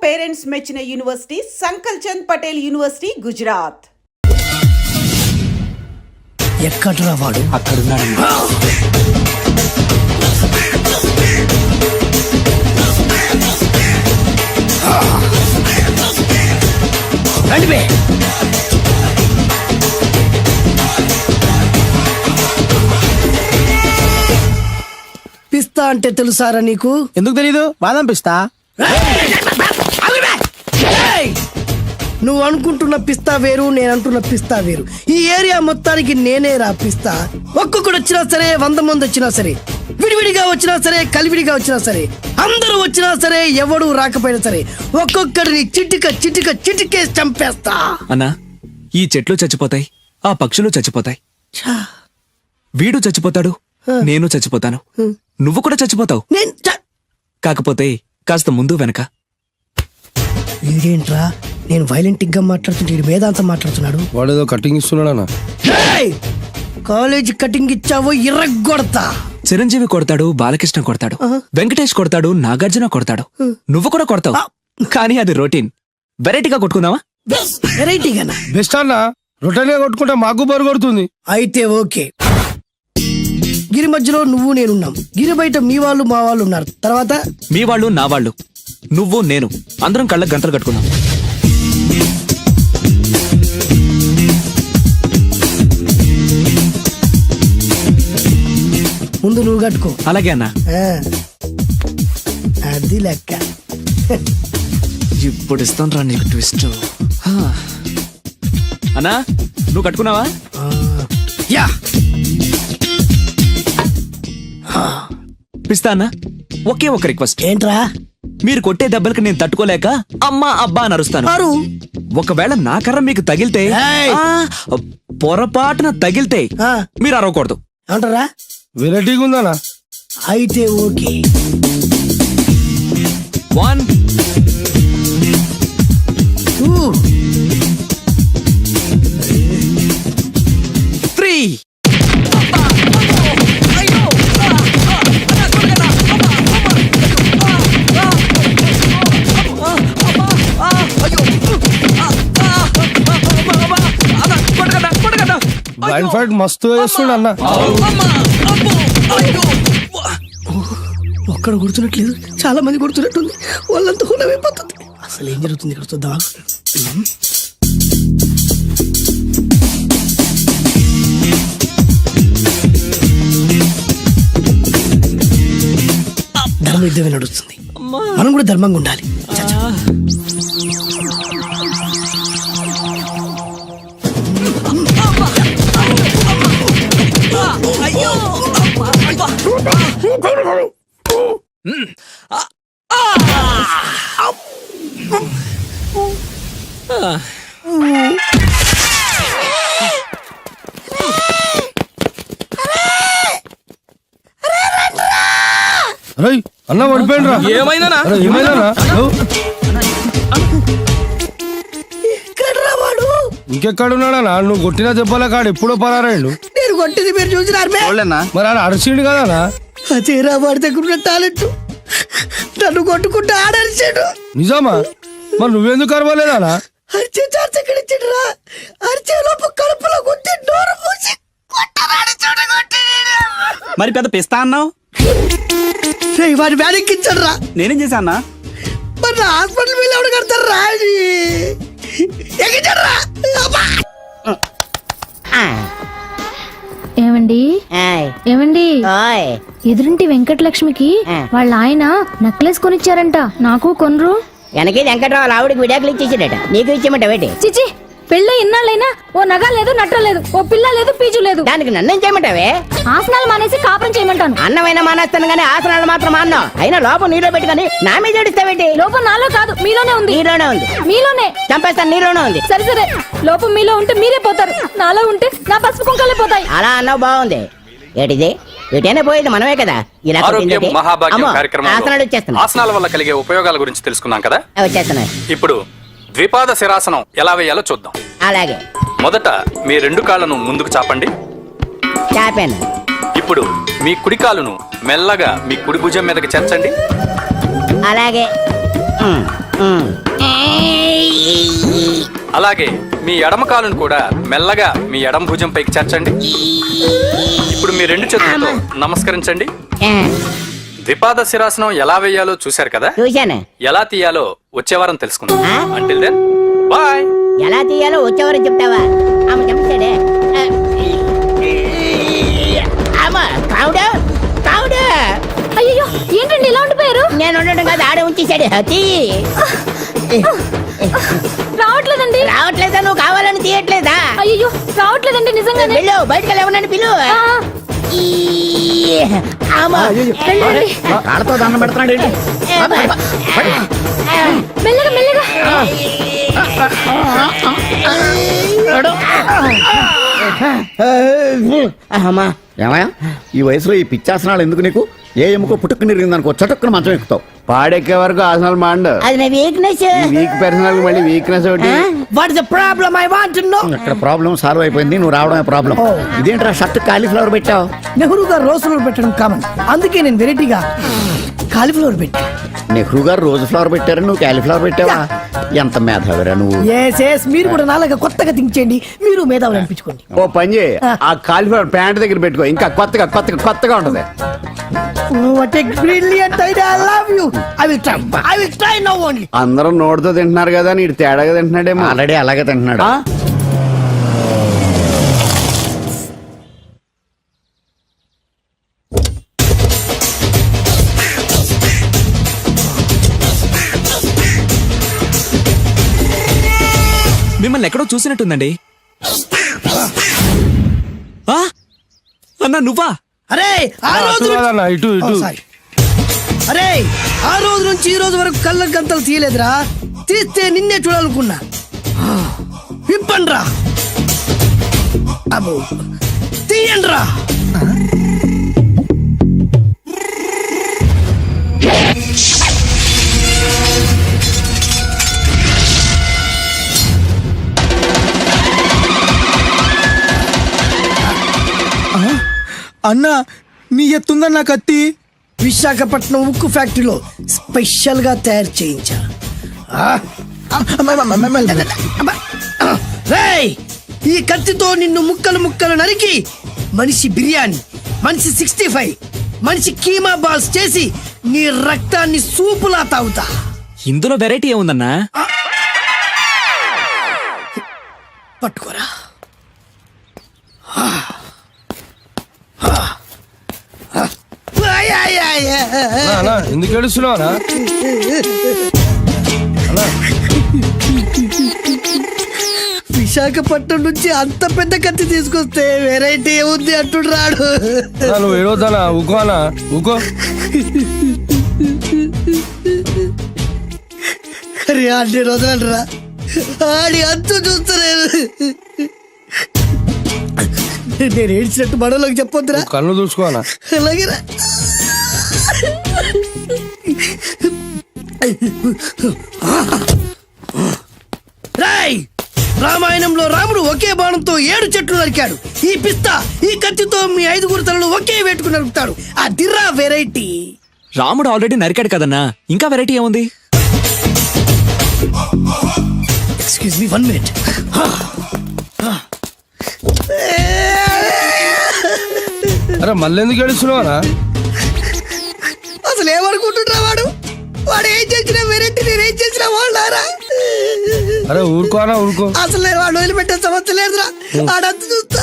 Parents మెచ్చిన university సంకల్ Chand Patel university Gujarat. ఎక్కడ్రా వాడు? అక్కడున్నాడు. రండి. పిస్తా అంటే తెలుసారా నీకు? ఎందుకు తెలీదు? బాదం పిస్తా. నువ్వు అనుకుంటున్న పిస్తా వేరు, నేను అంటున్న పిస్తా వేరు. ఈ ఏరియా మొత్తానికి నేనే రా పిస్తా. ఒక్కొక్కడు వచ్చినా సరే, 100 మంది వచ్చినా సరే, విడివిడిగా వచ్చినా సరే, కలివిడిగా వచ్చినా సరే, అందరూ వచ్చినా సరే, ఎవడు రాకపోయినా సరే, ఒక్కొక్కడిని చిటికేసి చంపేస్తా. అన్నా, ఈ చెట్లు చచ్చిపోతాయి, ఆ పక్షులు చచ్చిపోతాయి, వీడు చచ్చిపోతాడు, నేను చచ్చిపోతాను, నువ్వు కూడా చచ్చిపోతావు. కాకపోతే కాస్త ముందు వెనక. వీడేంట్రా నేను వైలెంటిక్ గా మాట్లాడుతుంటే వేదాంతం మాట్లాడుతున్నాడు. వాడేదో కటింగ్ ఇస్తున్నాడా? కాలేజీ కటింగ్ ఇచ్చావో ఇర్రగొడతా. చిరంజీవి కొడతాడు, బాలకృష్ణ కొడతాడు, వెంకటేష్ కొడతాడు, నాగార్జున కొడతాడు, నువ్వు కూడా కొడతావు. కానీ అది రొటీన్. వెరైటీగా కొట్టుకుందావా? వెరైటీగానా? బెస్ట్ అన్నా. రొటీన్ గా కొట్టుకుంటే మాకు బరు కొడుతుంది. అయితే ఓకే. గిరి మధ్యలో నువ్వు నేనున్నాం. గిరి బయట మీ వాళ్ళు మా వాళ్ళు ఉన్నారు. తర్వాత మీ వాళ్ళు నా వాళ్ళు, నువ్వు నేను, అందరం కళ్ళకు గంటలు కట్టుకుందాం. ముందు నువ్వు కట్టుకో. అలాగే అన్నా. అది లెక్క. ఇప్పుడు ఇస్తాను రా నీకు ట్విస్ట్. అన్నా, నువ్వు కట్టుకున్నావా? యా. పిస్తా అన్నా, ఒకే ఒక రిక్వెస్ట్. ఏంట్రా? మీరు కొట్టే దెబ్బలకి నేను తట్టుకోలేక అమ్మా అబ్బా అని అరుస్తాను. ఒకవేళ నా కర్ర మీకు తగిలితే, పొరపాటున తగిలితే మీరు అరవకూడదు. అంటారా? వెరైటీగా ఉందనా? అయితే ఓకే. 1 2 3. బ్లైండ్ ఫైట్ మస్తు వేస్తుండ అన్న. ఒక్కడ గుర్తున్నట్లేదు, చాలా మంది గుర్తున్నట్టుంది. వాళ్ళంతా హులమైపోతుంది. అసలు ఏం జరుగుతుంది ఇక్కడ చూద్దామా? ధర్మ యుద్ధమే నడుస్తుంది. మనం కూడా ధర్మంగా ఉండాలి. అన్న పడిపోయినరా? ఏమైందనా? ఇంకెక్కడున్నాడా? నువ్వు కొట్టిన దెబ్బల కాడు ఎప్పుడో పరారాడు. నేను కొట్టింది మీరు చూసినారు. మరి ఆడ అరిసిండు కదా? అదేరా వాడి దగ్గర ఉన్న టాలెంట్. నన్ను కొట్టుకుంటూ ఆడరిచాడు. నిజమా? మరి నువ్వెందుకు అరవలేదా? అరిచే ఛాన్స్ ఎక్కడ ఇచ్చిండ్రా? అరిచే లోపు కడుపులో కొట్టి నోరు మూసి కొట్టరాడు. చూడగొట్టి మరి పెద్ద పిస్తా అన్నావు. వాడి వ్యాధికిచ్చాడు రా. నేనేం చేశా అన్నా? మరి హాస్పిటల్ వెళ్ళి ఎవడు కడతారు రా? ఎక్కించాడు. ఏమండి ఏమండి, ఎదురింటి వెంకటలక్ష్మికి వాళ్ళ ఆయన నెక్లెస్ కొనిచ్చారంట. నాకు కొనరు. వెనకే వెంకట్రావు ఆవిడకి విడాకులు ఇచ్చేసాడట. నీకు ఇచ్చేమంటావేటి? చిచి, పెళ్ళి ఇన్నాళ్ళైనా ఓ నగ లేదు, నట్ట లేదు, ఓ పిల్ల లేదు, పీచు లేదు. దానికి నన్నేం చేయమంటావే? ఆసనాలు మానేసి కాపురం చేయమంటాను. అన్నమైనా మానేస్తాను గానీ ఆసనాలు మాత్రం మాన్నా. అయినా లోపం నీలో పెట్టుకుని నా మీద ఏడుస్తావేటి? లోపం నాలో కాదు, మీలోనే ఉంది. నీలోనే ఉంది. మీలోనే. చంపేస్తాను. నీలోనే ఉంది. సరే సరే, లోపం మీలో ఉంటే మీరే పోతారు, నాలో ఉంటే నా పసుపు కుంకాలే పోతాయి. అలా అన్నావు, బాగుంది. ఏటిది? ఎటైనా పోయేది మనమే కదా. ఇలా ఆరోగ్యం మహాభాగ్యం కార్యక్రమంలో ఆసనాలు వచ్చేస్తున్నాయి. ఆసనాల వల్ల కలిగే ఉపయోగాల గురించి తెలుసుకున్నాం కదా. వచ్చేస్తున్నాయి. ఇప్పుడు ద్విపాద శిరాసనం ఎలా వేయాలో చూద్దాం. అలాగే. మొదట మీ 2 కాళ్ళను ముందుకు చాపండి. చాపాను. ఇప్పుడు మీ కుడి కాలును మెల్లగా మీ కుడి భుజం మీదకి చేర్చండి. అలాగే. అలాగే మీ ఎడమ కాలును కూడా మెల్లగా మీ ఎడమ భుజం పైకి చేర్చండి. ఇప్పుడు మీ రెండు చేతులతో నమస్కరించండి. ద్విపాద శిరాసనం ఎలా వేయాలో చూశారు కదా, చూశాను. ఎలా తీయాలో వచ్చే వారం తెలుసుకుందాం. Until then bye. ఎలా తీయాలో వచ్చేవారు చెప్తావా? ఆమె చెప్తాడే. ఆమె కావుడా కావుడా. అయ్యో ఏంటండి ఇలా ఉండిపోయారు? నేను ఉండడం కాదు, ఆడే ఉంచేశాడు. తీ. రావట్లేదండి. రావట్లేదా? నువ్వు కావాలని తీయట్లేదా? అయ్యో రావట్లేదండి నిజంగానే. వెళ్ళు, బయటకు వెళ్ళమన్నాను, పిలు. ఆ, వెళ్ళండి. కాళ్ళతో దండం పెడుతున్నాడు ఏంటి? మెల్లగా మెల్లగా. అమ్మా, ఏమయ్యా ఈ వయసులో ఈ పిచ్చాసనాలు ఎందుకు నీకు? ఏ ఎముకో పుట్టుకుని నిరిగిందనుకో చటుక్కున మంచం ఎక్కుతావు. పాడెక్కే వరకు ఆసనాలు మాండు. అది నా వీక్నెస్. వీక్ పర్సనల్ మళ్ళీ వీక్నెస్ ఒకటి. What is the problem I want to know. ఇక్కడ ప్రాబ్లం సాల్వ్ అయిపోయింది, నువ్వు రావడమే ప్రాబ్లం. ఇదేంట్రా షర్ట్ కాలీఫ్లవర్ పెట్టావు? నెహ్రూ గారు రోజ్ ఫ్లవర్ పెట్టడం కామన్, అందుకే నేను వెరైటీగా కాలీఫ్లవర్ పెట్టా. నెహ్రూ గారు రోజు ఫ్లవర్ పెట్టారు, నువ్వు కాలీఫ్లవర్ పెట్టావా? ఎంత మేధావిరా నువ్వు. ఎస్ మీరు కూడా నాలాగా కొత్తగా థింక్ చేయండి, మీరు మేధావులు అనిపించుకోండి. ఓ పని చేయి, ఆ కాలీఫ్లవర్ ప్యాంట్ దగ్గర పెట్టుకో, ఇంకా కొత్తగా ఉంటది. What a brilliant idea, I love you. I will try now only. అందరూ నోటితో తింటున్నారు కదా, నీడు తేడాగా తింటున్నాడేమో. ఆల్రెడీ అలాగే తింటున్నాడు. మిమ్మల్ని ఎక్కడో చూసినట్టుందండి. ఆ? అన్నా నువ్వా? అరే ఆ రోజు కాదన్నా, ఇటు ఇటు. అరే ఆ రోజు నుంచి ఈ రోజు వరకు కళ్ళ గంతలు తీయలేదురా, తీస్తే నిన్నే చూడాలనుకున్నా. విప్పండ్రా, అబ్బో తీయండ్రా. అన్నా నీ ఎత్తుందన్నా కత్తి. విశాఖపట్నం ఉక్కు ఫ్యాక్టరీలో స్పెషల్ గా తయారు చేయించా. రేయ్, ఈ కత్తితో నిన్ను ముక్కలు ముక్కలు నరికి మనిషి బిర్యానీ, మనిషి 65, మనిషి కీమా బాల్స్ చేసి నీ రక్తాన్ని సూపులా తాగుతా. ఇందులో వెరైటీ ఏముందన్నా? పట్టుకోరా. అన్నా ఎందుకు ఏడుస్తున్నావా? విశాఖపట్నం నుంచి అంత పెద్ద కత్తి తీసుకొస్తే వెరైటీ ఏముంది అంటుడు రాడు. నువ్వు ఏడవద్దానా, ఊకో అన్నా ఊకో. అరే అన్ని రోజులంటరా, ఆడి అంతు చూస్తలేదు. నేను ఏడ్చినట్టు మనలోకి చెప్పొద్దురా. కళ్ళు చూసుకోనా. అలాగేరా. రాయ్, రామాయణంలో రాముడు ఒకే బాణంతో 7 చెట్లు నరికాడు. ఈ పిస్తా ఈ కత్తితో మీ 5 తలను ఒకే వేటుకు నరుకుతాడు. ఆ దిర్రా వెరైటీ. రాముడు ఆల్రెడీ నరికాడు కదన్నా, ఇంకా వెరైటీ ఏముంది? Excuse me 1 minute. అరే మళ్ళీ ఎందుకు ఏడుస్తున్నావా? అసలు ఏమనుకుంటున్నా వాడు? వాడు ఏం చేసినా వెరైటీ, నేనేం చేసినా వాళ్ళారా? అరే ఊరుకోనా ఊరుకో. అసలు నేను వాడు వదిలిపెట్టే సమస్య లేదురా. ఆడంత చూస్తా.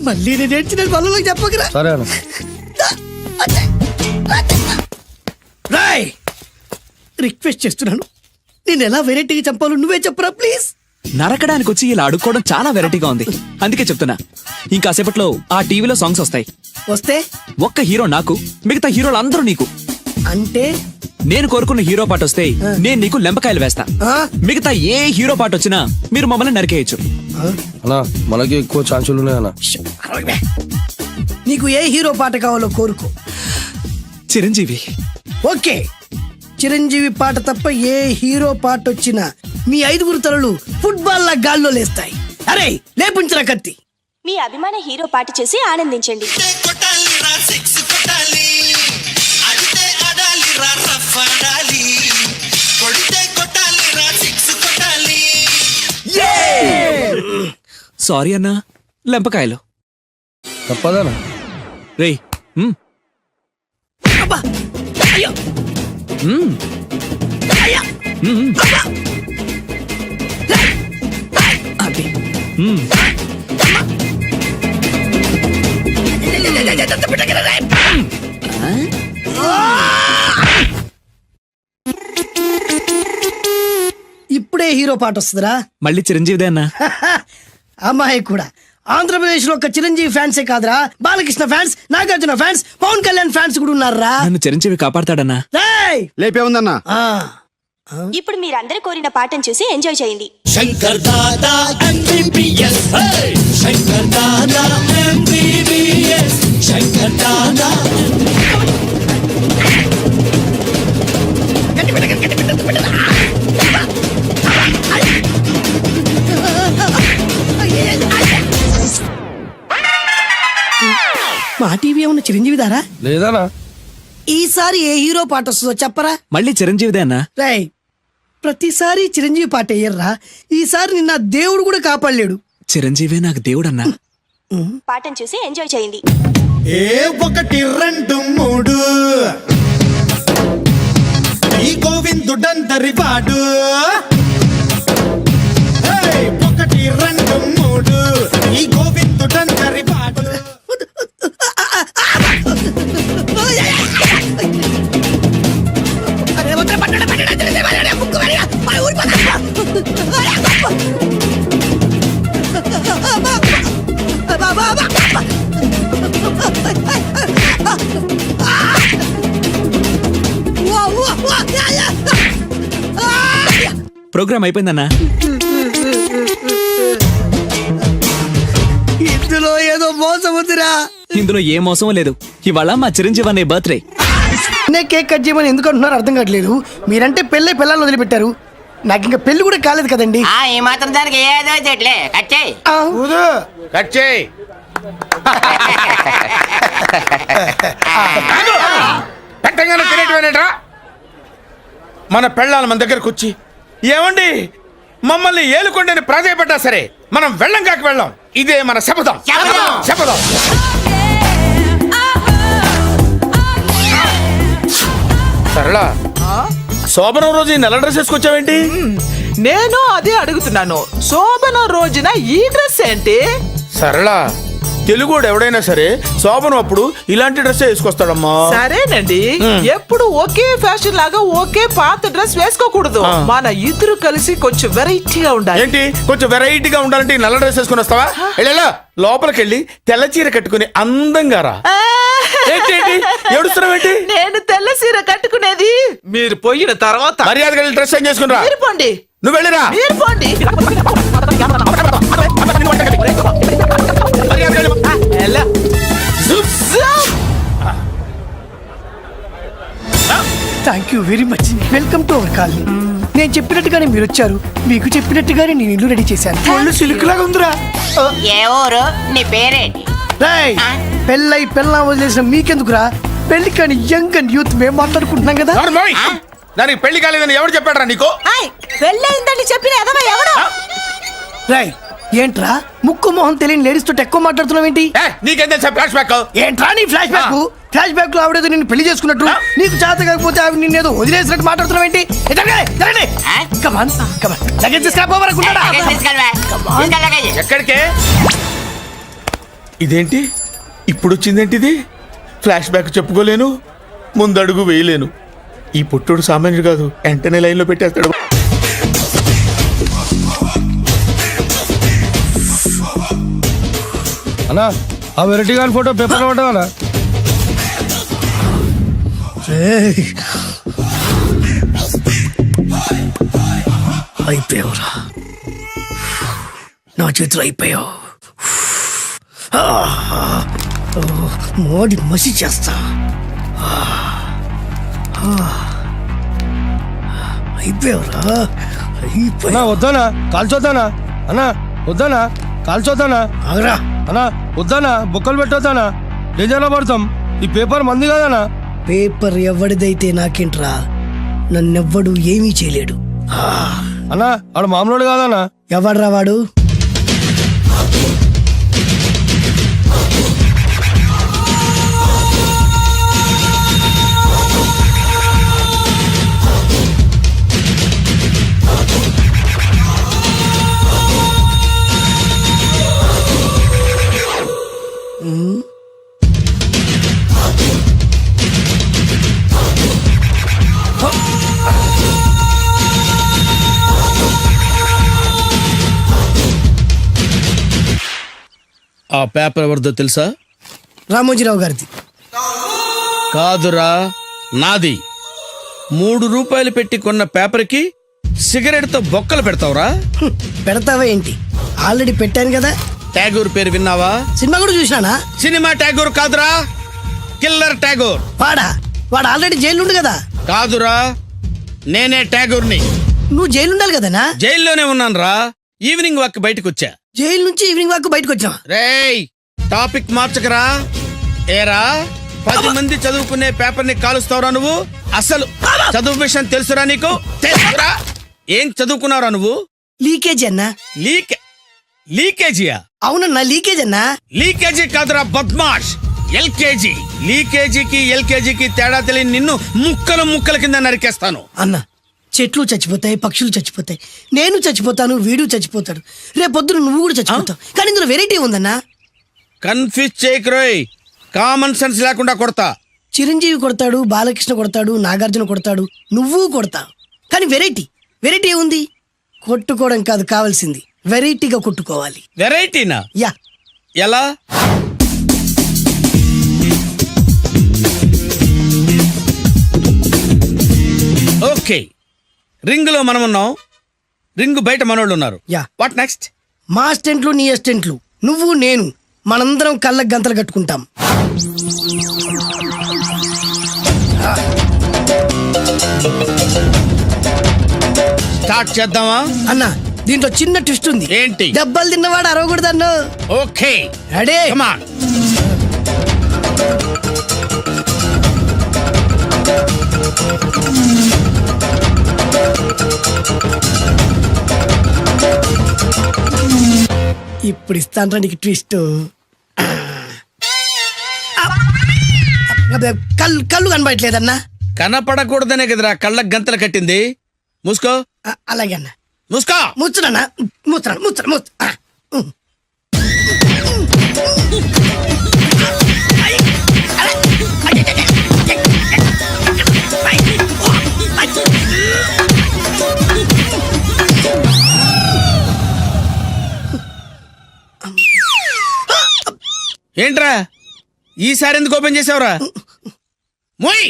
మళ్ళీ నేను ఏడ్చిన పనులకు చెప్పకురా. సరే అన్న. రాయ్, రిక్వెస్ట్ చేస్తున్నాను, నేను ఎలా వెరైటీగా చంపాలో నువ్వే చెప్పురా ప్లీజ్. నరకడానికి వచ్చి ఇలా అడుక్కోవడం చాలా వెరైటీగా ఉంది, అందుకే చెప్తున్నా. ఇంకాసేపట్లో ఆ టీవీలో సాంగ్స్ వస్తాయి. వస్తే ఒక్క హీరో నాకు, మిగతా హీరోలు అందరూ నీకు. అంటే నేను కోరుకున్న హీరో పాట వస్తే నేను నీకు లెంపకాయలు వేస్తా. ఆ? మిగతా ఏ హీరో పాట వచ్చినా మీరు మమ్మల్ని నరికేయచ్చు. అన్నా మనకి ఎక్కువ ఛాన్సులు ఉన్నాయన్నా. నీకు ఏ హీరో పాట కావాలో కోరుకో. చిరంజీవి. ఓకే, చిరంజీవి పాట తప్ప ఏ హీరో పాట వచ్చినా మీ 5 తలలు ఫుట్బాల్ లా గాల్లో లేస్తాయి. అరే లేపుంచరా కత్తి. మీ అభిమాన హీరో పాట చేసి ఆనందించండి. కొడితే కొట్టాలి సారీ అన్నా, లెంపకాయలు. తప్పదనా? రేయ్ మ్మ్. అబ్బా! అయ్యో! మ్మ్. అయ్యా! మ్మ్. అది. మ్మ్. ఇప్పుడే హీరో పాట వస్తుందిరా. మళ్ళీ చిరంజీవిదే అన్నా. అమ్మాయి కూడా ఆంధ్రప్రదేశ్ లో ఒక చిరంజీవి ఫ్యాన్సే కాదురా, Balakrishna fans, Nagarjuna fans, Pawan Kalyan fans కూడా ఉన్నారా. నన్ను చిరంజీవి కాపాడతాడన్నా. రేయ్! లేపే ఉందన్నా. ఆ, ఇప్పుడు మీరందరూ కోరిన పాటను చూసి ఎంజాయ్ చేయండి. Shankar Dada MBBS, Shankar Dada MBBS, Shankar Dada. మా టీవీ ఏమన్నా చిరంజీవి దారా? లేదనా? ఈసారి ఏ హీరో పాట వస్తుందో చెప్పరా. మళ్ళీ చిరంజీవిదే అన్నా. రేయ్, ప్రతిసారి చిరంజీవి పాట వేయర్రా. ఈసారి నిన్న దేవుడు కూడా కాపాడలేడు. చిరంజీవే నాకు దేవుడన్నా. పాటను చూసి ఎంజాయ్ చేయండి. ఏ 1 2 3 ఈ గోవిందుడందరి వాడు. 1 2 3 ఈ గోవిందుడందరి వాడు. ప్రోగ్రామ్ అయిపోయిందన్నా. ఇందులో ఏదో మోసం ఉందిరా. ఇందులో ఏ మోసం లేదు. ఇవాళ మా చిరంజీవి అనే బర్త్డే. నేను కేక్ కట్ చేయమని ఎందుకు అంటున్నారో అర్థం కావట్లేదు. మీరంటే పెళ్ళై పిల్లల్ని వదిలిపెట్టారు, నాకు ఇంకా పెళ్లి కూడా కాలేదు కదండి. ఈ మాత్రం దానికి ఏదో చెట్లే కచ్చే. కట్ చేయి. పెట్టగానే తినేటివేనేట్రా? మన పెళ్ళాలు మన దగ్గరకు వచ్చి ఏమండి మమ్మల్ని ఏలుకొండని ప్రాధాయపడ్డా సరే మనం వెళ్ళం కాక వెళ్ళం. ఇదే మన శపథం. శపథం. సరళా, శోభనం రోజు ఈ నల్ల డ్రెస్ వేసుకొచ్చావేంటి? నేను అదే అడుగుతున్నాను. శోభన రోజున ఈ డ్రెస్ ఏంటి? సరళా, తెలుగుడు ఎవడైనా సరే శోభనం అప్పుడు ఇలాంటి డ్రెస్ వేసుకొస్తాడమ్మా. సరేనండి, ఎప్పుడు ఒకే ఫ్యాషన్ లాగా ఒకే పాత డ్రెస్ వేసుకోకూడదు. మన ఇద్దరు కలిసి కొంచెం వెరైటీగా ఉండాలి. ఏంటి కొంచెం వెరైటీగా ఉండాలంటే ఈ నల్ల డ్రెస్ వేసుకుని వస్తావా? వెళ్ళా లోపలికి వెళ్ళి తెల్ల చీర కట్టుకుని అందంగా రా. ఏంటి ఏడుస్తున్నావేంటి? నేను తెల్ల సీర కట్టుకునేది మీరు పోయిన తర్వాత. మర్యాదగా వెళ్ళి డ్రెస్ చేంజ్ చేసుకుని రా. మీరు పోండి. నువ్వు వెళ్ళిరా. మీరు పోండి. ఎలా? Thank you very much. Welcome to our colony. నేను చెప్పినట్టుగానే మీరు వచ్చారు, మీకు చెప్పినట్టుగానే నేను ఇల్లు రెడీ చేశాను. ఒళ్ళు సిల్క్ లాగా ఉందిరా. ఏ ఊరు? నీ పేరేంటి? రేయ్, పెళ్ళై పెళ్ళా వదిలేసిన మీకెందుకురా? పెళ్లి కాని యంగ్ అండ్ యూత్ మేము మాట్లాడుకుంటున్నాం కదా. నోర్మోయ్. దానికి పెళ్లి కాలేదని ఎవరు చెప్పాడరా నీకు? పెళ్ళయిందని చెప్పిన ఎదవ ఎవడు? రాయ్, ఏంట్రా ముక్కు మొహం తెలియని లేడీస్ తోటి ఎక్కువ మాట్లాడుతున్నావు ఏంటి? నీకేం తెలుసా ఫ్లాష్ బ్యాక్? ఏంట్రా నీ ఫ్లాష్ బ్యాక్? ఫ్లాష్ బ్యాక్ లో ఆవిడేదో నిన్ను పెళ్లి చేసుకున్నట్టు, నీకు చేత కాకపోతే ఆవిడ నిన్నేదో వదిలేసినట్టు మాట్లాడుతున్నావు ఏంటి? ఎక్కడికే? ఇదేంటి ఇప్పుడు వచ్చిందేంటి? ఇది ఫ్లాష్ బ్యాక్ చెప్పుకోలేను, ముందడుగు వేయలేను. ఈ పుట్టుడు సామాన్యుడు కాదు, వెంటనే లైన్ లో పెట్టేస్తాడు. అన్నా, ఆ వెరైటీ గారి ఫోటో పేపర్ పడ్డా? అయిపోయావురా, నా చేతులు అయిపోయావు. మోడి మసి చేస్తా. అయిపోయావురా, అన్నా వద్దానా? కాల్చొద్దానా? అన్నా వద్దానా? కాల్చొద్దానా? ఆగరా అన్నా వద్దానా? బొక్కలు పెట్టొద్దానా? డేంజర్లో పడతాం. ఈ పేపర్ మంది కదనా? పేపర్ ఎవడిదైతే నాకేంట్రా, నన్నెవ్వడు ఏమీ చేయలేడు. అన్నా ఆడు మామూలు కాదన్నా. ఎవడ్రా వాడు? ఆ పేపర్ ఎవరిదో తెలుసా? రామోజీరావు గారిది. కాదురా, నాది. 3 రూపాయలు పెట్టి కొన్న పేపర్కి సిగరెట్ తో బొక్కలు పెడతావురా? పెడతావా ఏంటి? ఆల్రెడీ పెట్టాను కదా. ట్యాగూర్ పేరు విన్నావా? సినిమా కూడా చూసినానా? సినిమా ట్యాగూర్ కాదురా, కిల్లర్ ట్యాగూర్. వాడు ఆల్రెడీ జైలు కదా. కాదురా, నేనే ట్యాగూర్ని. నువ్వు జైలు ఉండాలి కదనా? జైల్లోనే ఉన్నాను రా. ఈవినింగ్ వాక్ బయటకు వచ్చా. జైలు నుంచి ఈవినింగ్ వాక్ బయటకు వచ్చావా? రేయ్, టాపిక్ మార్చకరా. ఏరా, 10 మంది చదువుకునే పేపర్ ని కాలుస్తావురా నువ్వు? అసలు చదువు విషయం తెలుసురా నీకు? తెలుసురా? ఏం చదువుకున్నావురా నువ్వు? లీకేజీ అన్నా. లీకేజీయా? అవునన్నా, లీకేజ్ అన్నా. లీకేజీ కాదురా బద్మాష్, ఎల్కేజీ. లీకేజీకి ఎల్కేజీకి తేడా తెలియని నిన్ను ముక్కల కింద నరికేస్తాను. అన్నా, చెట్లు చచ్చిపోతాయి, పక్షులు చచ్చిపోతాయి, నేను చచ్చిపోతాను, వీడు చచ్చిపోతాడు, రేపొద్దున నువ్వు కూడా చచ్చిపోతావు. కానీ ఇందులో వెరైటీ ఉందన్నా. కన్ఫ్యూజ్ చేయకురోయ్, కామన్ సెన్స్ లేకుండా కొడతా. చిరంజీవి కొడతాడు, బాలకృష్ణ కొడతాడు, నాగార్జున కొడతాడు, నువ్వు కొడతావు. కానీ వెరైటీ ఉంది. కొట్టుకోవడం కాదు కావాల్సింది, వెరైటీగా కొట్టుకోవాలి. వెరైటీనా? యా. ఎలా? ఓకే, రింగ్ లో మనం ఉన్నాం, రింగ్ బయట మనోళ్ళు ఉన్నారు. యా. What next? మా అసిస్టెంట్లు, నీ అసిస్టెంట్లు, నువ్వు నేను, మనందరం కళ్ళకు గంతలు కట్టుకుంటాం. స్టార్ట్ చేద్దామా? అన్నా, దీంట్లో చిన్న ట్విస్ట్ ఉంది. ఏంటి? దెబ్బలు తిన్నవాడు అరవకూడదన్ను. Okay, ready? Come on. ఇప్పుడు ఇస్తాను నీకు ట్విస్ట్. కళ్ళు కనబడట్లేదన్నా. కనపడకూడదనే కదరా కళ్ళకు గంతలు కట్టింది. మూసుకో. అలాగే అన్న. మూసుకో. ముచ్చునన్నా, ముచ్చరా. ఏంట్రా ఈసారి ఎందుకు ఓపెన్ చేసావురా? మోయ్.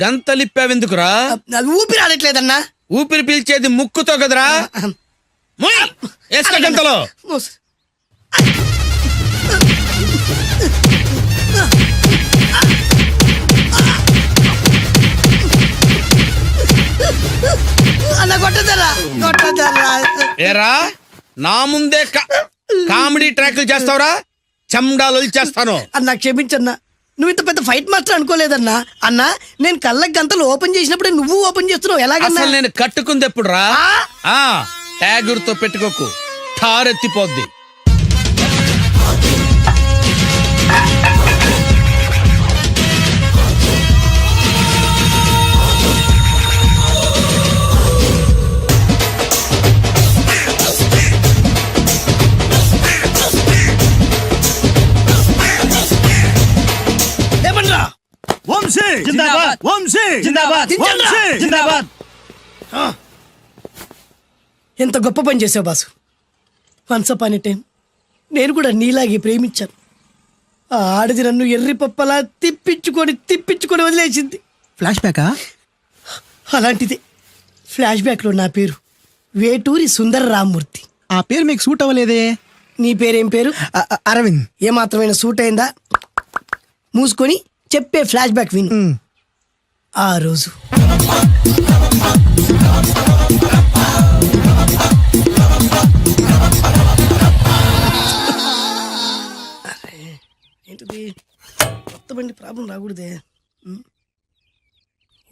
గంతలిప్పావెందుకురా? ఊపిరి ఆడట్లేదన్నా. ఊపిరి పీల్చేది ముక్కుతో కదరా. మోయ్, వేసుకో గంతలో. ఏరా, నా ముందే కామెడీ ట్రాక్లు చేస్తావురా? చెమ్డాలు చేస్తాను. అన్నా క్షమించన్నా, నువ్వు ఇంత పెద్ద ఫైట్ మాస్టర్ అనుకోలేదన్నా. అన్నా, నేను కళ్ళకి గంతలు ఓపెన్ చేసినప్పుడే నువ్వు ఓపెన్ చేస్తున్నావు. ఎలాగన్నా? అసలు నేను కట్టుకుంది ఎప్పుడు రా? ట్యాగూర్తో పెట్టుకోకు, ఠారెత్తిపోద్ది. ఎంత గొప్ప పని చేసావు boss. Once upon a time నేను కూడా నీలాగే ప్రేమించాను. ఆ ఆడది నన్ను ఎర్రి పప్పలా తిప్పించుకొని వదిలేసింది. ఫ్లాష్ బ్యాకా? అలాంటిదే. ఫ్లాష్ బ్యాక్ లో నా పేరు వేటూరి సుందర రామ్మూర్తి. ఆ పేరు మీకు సూట్ అవ్వలేదే. నీ పేరేం పేరు? అరవింద్. ఏమాత్రమైన సూట్ అయిందా? మూసుకొని చెప్పే ఫ్లాష్ బ్యాక్ విను. ఆ రోజు ఏంటిది? కొత్త బండి ప్రాబ్లం రాకూడదే.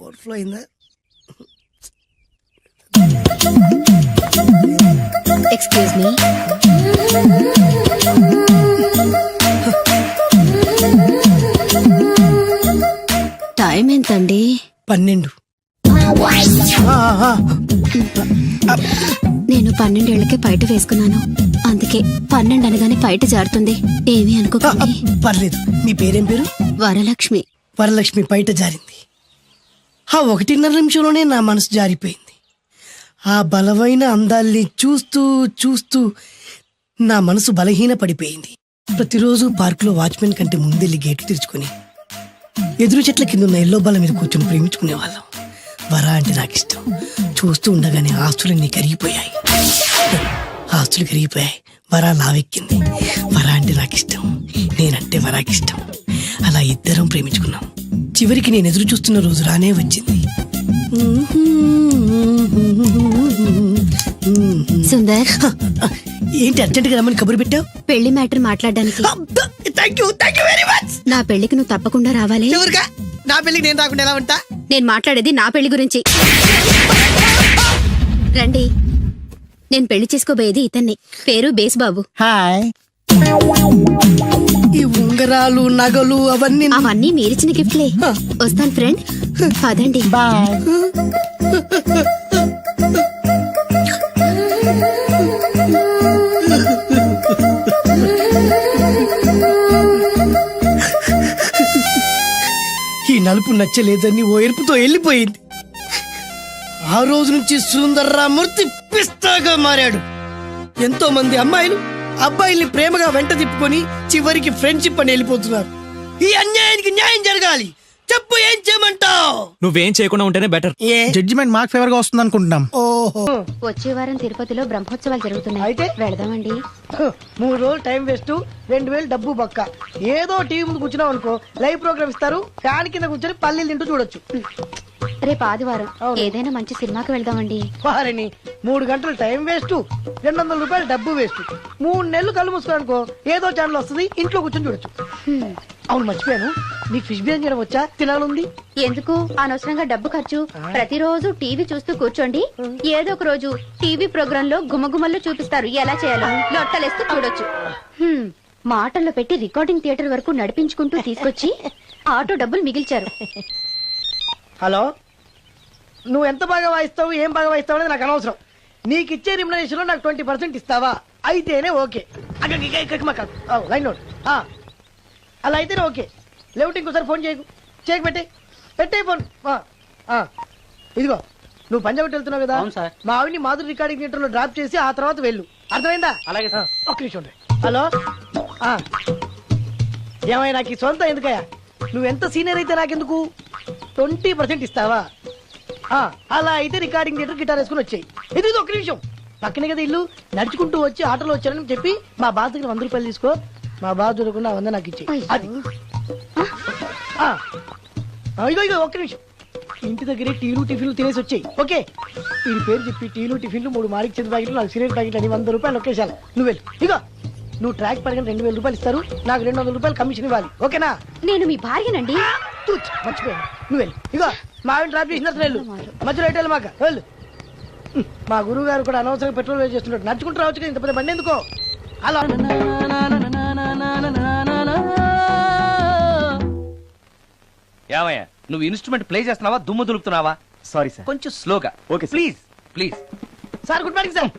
ఓవర్ఫ్లో అయిందా? Excuse me. టైం ఎంతండి? 12. నేను 12 ఏళ్లకే పైట వేసుకున్నాను. అందుకే 12 అనగానే పైట జారుతుంది. ఏమీ అనుకోకండి. పర్లేదు. మీ పేరేం పేరు? వరలక్ష్మి. వరలక్ష్మి పైట జారింది. ఆ 1.5 నిమిషంలోనే నా మనసు జారిపోయింది. ఆ బలమైన అందాల్ని చూస్తూ చూస్తూ నా మనసు బలహీన పడిపోయింది. ప్రతిరోజు పార్కులో వాచ్మెన్ కంటే ముందెళ్ళి గేటు తెరుచుకొని ఎదురు చెట్ల కింద ఉన్న ఎల్లో బాల మీద కూర్చొని ప్రేమించుకునే వాళ్ళం. వరా అంటే నాకు ఇష్టం. చూస్తూ ఉండగానే ఆస్తులన్నీ కరిగిపోయాయి. ఆస్తులు కరిగిపోయాయి. వరా లావెక్కింది. వరా అంటే నాకు ఇష్టం. నేనంటే వరాకి ఇష్టం. అలా ఇద్దరం ప్రేమించుకున్నాం. చివరికి నేను ఎదురు చూస్తున్న రోజు రానే వచ్చింది. సుందర్, ఏంటి అర్జెంట్గా రమ్మని కబురు పెట్టావు? పెళ్లి మ్యాటర్ మాట్లాడడానికి. Thank you very much. నా పెళ్లికి నువ్వు తప్పకుండా రావాలి. ఎవరుగా? నా పెళ్లికి నేను రాకుండా ఎలా ఉంటా? నేను మాట్లాడేది నా పెళ్లి గురించి. రండి. నేను పెళ్లి చేసుకోబోయేది ఇతన్ని. పేరు బేస్బాబు. హాయ్. ఈ ఉంగరాలు నగలు అవన్నీ అవన్నీ మీరిచ్చిన గిఫ్ట్లే. వస్తాను ఫ్రెండ్. పదండి. బాయ్. ఈ నలుపు నచ్చలేదని ఓ ఎరుపుతో వెళ్ళిపోయింది. ఆ రోజు నుంచి సుందర్రామూర్తి పిస్తాగా మారాడు. ఎంతో మంది అమ్మాయిలు అబ్బాయిల్ని ప్రేమగా వెంట తిప్పుకొని చివరికి ఫ్రెండ్షిప్ అని వెళ్ళిపోతున్నారు. ఈ అన్యాయానికి న్యాయం జరగాలి. చెప్పు, ఏం చేయమంటావు? నువ్వేం చేయకుండా ఉంటేనే బెటర్. ఏ జడ్జిమెంట్ మాకు ఫేవర్ గా వస్తుంది అనుకుంటున్నాం. ఓహో, వచ్చే వారం తిరుపతిలో బ్రహ్మోత్సవాలు జరుగుతున్నాయి. అయితే వెళదామండి. 3 రోజులు టైం వేస్ట్, 2000 డబ్బు పక్క. ఏదో టీవీ ముందు కూర్చున్నావు అనుకో, లైవ్ ప్రోగ్రామ్ ఇస్తారు. ఫ్యాన్ కింద కూర్చొని పల్లీలు తింటూ చూడొచ్చు. రేపు ఆదివారం ఏదైనా మంచి సినిమాకి వెళ్దామండి. వారిని 3 గంటలు టైం వేస్ట్, 200 రూపాయలు డబ్బు వేస్ట్. 3 నెలలు కళ్ళు మూసుకోనుకో, ఏదో ఛానల్ వస్తుంది, ఇంట్లో కూర్చొని చూడొచ్చు. అవును, మర్చిపోయాను. నీకు ఫిష్ బిర్యానీ చేయడం వచ్చా? తినాలంది. ఎందుకు అనవసరంగా డబ్బు ఖర్చు? ప్రతిరోజు టీవీ చూస్తూ కూర్చోండి. ఏదో ఒక రోజు టీవీ ప్రోగ్రామ్ లో గుమగుమల్లో చూపిస్తారు ఎలా చేయాలో. లొట్టలేస్తూ చూడొచ్చు. మాటల్లో పెట్టి రికార్డింగ్ థియేటర్ వరకు నడిపించుకుంటూ తీసుకొచ్చి ఆటో డబ్బులు మిగిల్చారు. హలో, నువ్వు ఎంత బాగా వాయిస్తావు, ఏం బాగా వాయిస్తావు అనేది నాకు అనవసరం. నీకు ఇచ్చే రిమ్యునరేషన్ లో నాకు 20% ఇస్తావా? అయితేనే ఓకే. Line note. అలా అయితేనే ఓకే. లేవుటి ఇంకోసారి ఫోన్ చేయకు పెట్టే ఫోన్. ఇదిగో, నువ్వు పంజాబ్ వెళ్తున్నావు కదా, మా ఆవిని మాధురి రికార్డింగ్ థియేటర్ లో డ్రాప్ చేసి ఆ తర్వాత వెళ్ళు. అర్థమైందా? అలాగే. ఒక్క నిమిషం ఉండే. హలో, ఏమైనా నాకు ఈ సొంత ఎందుకయ్యా? నువ్వెంత సీనియర్ అయితే నాకెందుకు? 20% ఇస్తావా? అలా అయితే రికార్డింగ్ థియేటర్ గిటార్ వేసుకుని వచ్చాయి. ఇది ఒక్క నిమిషం. పక్కనే కదా ఇల్లు. నడుచుకుంటూ వచ్చి ఆటోలో వచ్చారని చెప్పి మా బాస్ దగ్గర 100 రూపాయలు తీసుకో. మా బాస్ దొరకకుండా 100 నాకు ఇచ్చి. అది ఇగో ఒక్క నిమిషం. ఇంటి దగ్గరే టీలు టిఫిన్లు తినేసి వచ్చాయి. ఓకే, వీడి పేరు చెప్పి టీలు టిఫిన్లు 3 మారిక్ చేతి ప్యాకెట్లు, 4 సిగరెట్ ప్యాకెట్లు అని 100 రూపాయలు ఒకేసారి. నువ్వు వెళ్ళు. ఇగో, నువ్వు ట్రాక్ పడగానే 2000 రూపాయలు ఇస్తారు. నాకు 200 రూపాయలు కమిషన్ ఇవ్వాలి. ఓకేనా? నేను మీ భార్యనండి. మర్చిపోయాను. నువ్వు వెళ్ళు. ఇగో, మా ఆవిడ డ్రాప్ చేసిన వెళ్ళు. మధ్యలో రైట్ వెళ్ళి మాక వెళ్ళు. మా గురువు గారు కూడా అనవసరంగా పెట్రోల్ వేస్ట్ చేస్తున్నాడు. నడుచుకుంటూ రావచ్చు కదా, ఇంత పెద్ద బండి ఎందుకో. అలా ఏమయ్యా, నువ్వు ఇన్స్ట్రుమెంట్ ప్లే చేస్తున్నావా, దుమ్ము దులుపుతున్నావా? Sorry sir. కొంచెం స్లోగా. Okay sir. Please. Sir, good morning sir.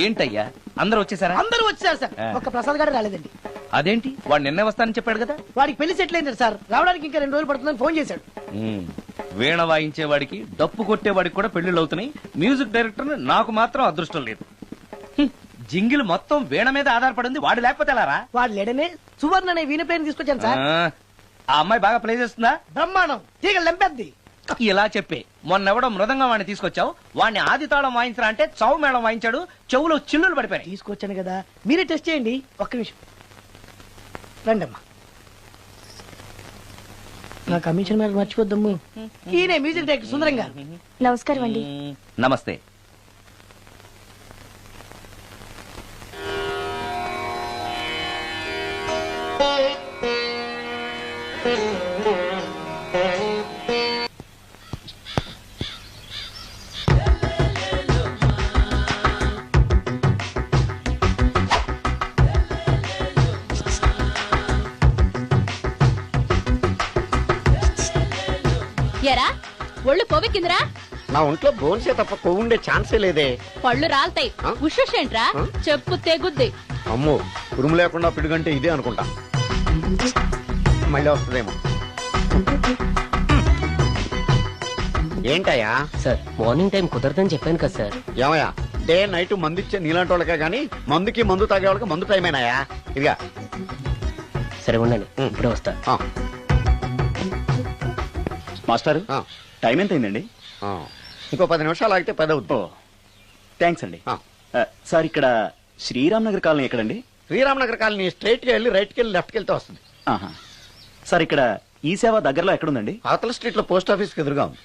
ఏంటయ్యా, అందరూ వచ్చేసారా? అందరూ వచ్చారు సార్. ఒక్క ప్రసాద్ గారు రాలేదండి. అదేంటి, వాడు నిన్నే వస్తానని చెప్పాడు కదా. వాడికి పెళ్లి సెటిల్ అయింది సార్. రావడానికి ఇంకా 2 రోజులు పడుతుందని ఫోన్ చేశాడు. వీణ వాయించేవాడికి, డప్పు కొట్టేవాడికి కూడా పెళ్లిళ్ళు అవుతున్నాయి. మ్యూజిక్ డైరెక్టర్ నాకు మాత్రం అదృష్టం లేదు. జింగిల్ మొత్తం వీణ మీద ఆధారపడింది. వాడు లేకపోతే ఎలా రా? వాడు లేడనే సువర్ణ అనే వీణ ప్లేయర్ తీసుకొచ్చాను సార్. ఆ అమ్మాయి బాగా ప్లే చేస్తుందా? బ్రహ్మాండం, తీగలు లెంపేద్ది. ఇలా చెప్పే మొన్నెవడో మృదంగా వాడిని తీసుకొచ్చావు. వాడిని ఆది తాళం వాయించరా అంటే చౌ మేళం వాయించాడు. చెవులో చిల్లులు పడిపోయాయి. తీసుకొచ్చాను కదా, మీరే టెస్ట్ చేయండి. ఒక్క నిమిషం రండమ్మా. నా కమిషన్ మీద మర్చిపోద్దమ్ము. ఈయనే మ్యూజిక్ డైరెక్టర్ సుందరం గారు. నమస్కారం అండి. నమస్తే. ఎరా ఒళ్ళు కొవ్వెక్కిందిరా? నా ఒంట్లో బోన్సే తప్ప కొవ్వు ఉండే ఛాన్సే లేదే. పళ్ళు రాల్తాయి ఆ? ఉషేంట్రా చెప్పు తెగుద్ది. అమ్మో ఉరుము లేకుండా పిడుగంటే ఇదే అనుకుంటా. మళ్ళీ వస్తుందేమో. ఏంటయ్యా సార్ మార్నింగ్ టైం కుదరదని చెప్పాను కదా సార్. ఏమయ్యా డే నైట్ మందు ఇచ్చే నీలాంటి వాళ్ళకే గానీ మందుకి మందు తాగే వాళ్ళకి మందు టైమేనాయా? ఇదిగా సరే ఉండండి ఇప్పుడే వస్తా. ఆ, మాస్టర్ ఆ, టైం ఎంత అయిందండి? ఆ. ఇంకో 10 నిమిషాలు ఆగితే 10 అవుతుంది. థ్యాంక్స్ అండి. ఆ. సార్ ఇక్కడ శ్రీరామ్ నగర్ కాలనీ ఎక్కడండి? శ్రీరామనగర్ కాలనీ స్ట్రైట్ గా వెళ్ళి రైట్కి వెళ్ళి లెఫ్ట్కి వెళ్తే వస్తుంది. సార్ ఇక్కడ ఈ సేవ దగ్గరలో ఎక్కడుందండి? అవతల స్ట్రీట్ లో పోస్ట్ ఆఫీస్ కి ఎదురుగా ఉంది.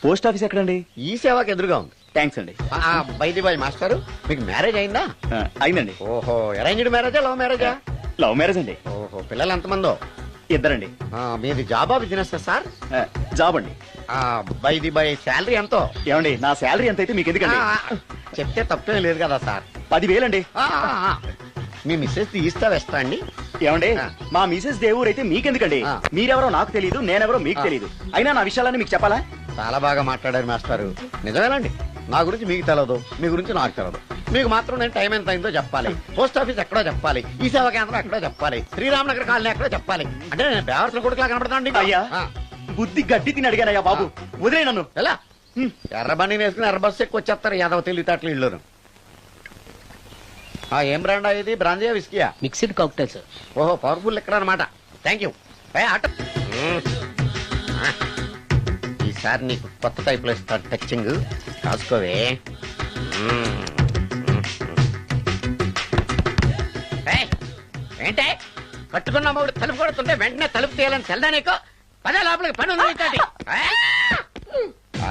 పోస్ట్ ఆఫీస్ ఎక్కడండి? ఈ సేవకి ఎదురుగా ఉంది. థ్యాంక్స్ అండి. బైది బాయ్ మాస్టారు, మీకు మ్యారేజ్ అయిందా? అయిందండి. ఓహో అరేంజ్డ్ మ్యారేజా లవ్ మ్యారేజా? లవ్ మ్యారేజ్ అండి. ఓహో పిల్లలు ఎంతమందో? ఇద్దరండి. మీది జాబా బిజినెస్ సార్? జాబ్ అండి. బైది బాయ్ శాలరీ ఎంతో? ఏమండి నా శాలరీ ఎంత అయితే మీకు ఎందుకండి? చెప్తే తప్పేం లేదు కదా సార్. 10,000 అండి. మీ మిస్సెస్ ఈస్తా వెస్తా అండి? ఏమండి మా మిసెస్ దేవుడు అయితే మీకెందుకండి? మీరెవరో నాకు తెలియదు, నేనెవరో మీకు తెలియదు. అయినా నా విషయాలన్నీ మీకు చెప్పాలా? చాలా బాగా మాట్లాడారు మాస్టారు. నిజమేనండి, నా గురించి మీకు తెలవదు, మీ గురించి నాకు తెలవదు. మీకు మాత్రం నేను టైం ఎంత అయిందో చెప్పాలి, పోస్ట్ ఆఫీస్ ఎక్కడో చెప్పాలి, ఈ సేవా కేంద్రం ఎక్కడో చెప్పాలి, శ్రీరామనగర్ కాలనీ ఎక్కడో చెప్పాలి. అంటే నేను బేవర్సన కొడుకులా కనబడతాను. అయ్యా బుద్ధి గడ్డి తిని అడిగానయ్యా బాబు, వదిలే నన్ను. ఎలా ఎర్ర బండి వేసుకుని ఎర్ర బస్సు ఎక్కువ వచ్చేస్తారు యాదవ తెలివితేటలు ఇళ్ళును. ఏం బ్రాండా ఇది? బ్రాంజియా విస్కియా? Mixed cocktail sir. ఓహో పవర్ఫుల్ ఎక్కడ అనమాట. Thank you. ఈసారి నీకు కొత్త టైప్ లో ఇస్తాడు టచింగ్, కాసుకోవే. ఏంటే కట్టుకున్న మూడు తలుపు కొడుతుంటే వెంటనే తలుపు తీయాలని తెల్దా నీకు? పదే లోపలికి పని ఉంది.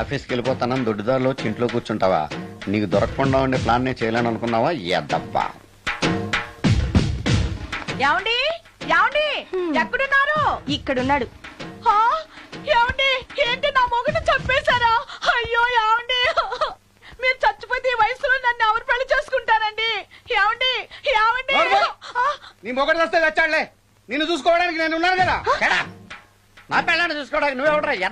ఆఫీస్కి వెళ్ళిపోతానని దొడ్డిదారిలో ఇంట్లో కూర్చుంటావా? నీకు దొరకకుండా ఉండే ప్లాన్ నేను చేయలేను అనుకున్నావా? ఎద్దబ్బా. ఏమండి ఏమండి ఎక్కడున్నారు? ఇక్కడున్నాడు. ఏమండి ఏంటి నా మొగుడు చంపేశారా? అయ్యో ఏమండి మీరు చచ్చిపోతే ఈ వయసులో నన్ను ఎవరు పెళ్లి చేసుకుంటారండి? ఏమండి ఏమండి నీ మొగడు వస్తే వచ్చాడులే, నిన్ను చూసుకోవడానికి నేను ఉన్నాను కదా. నా పెళ్ళాన్ని చూసుకోవడానికి నువ్వెవడరా?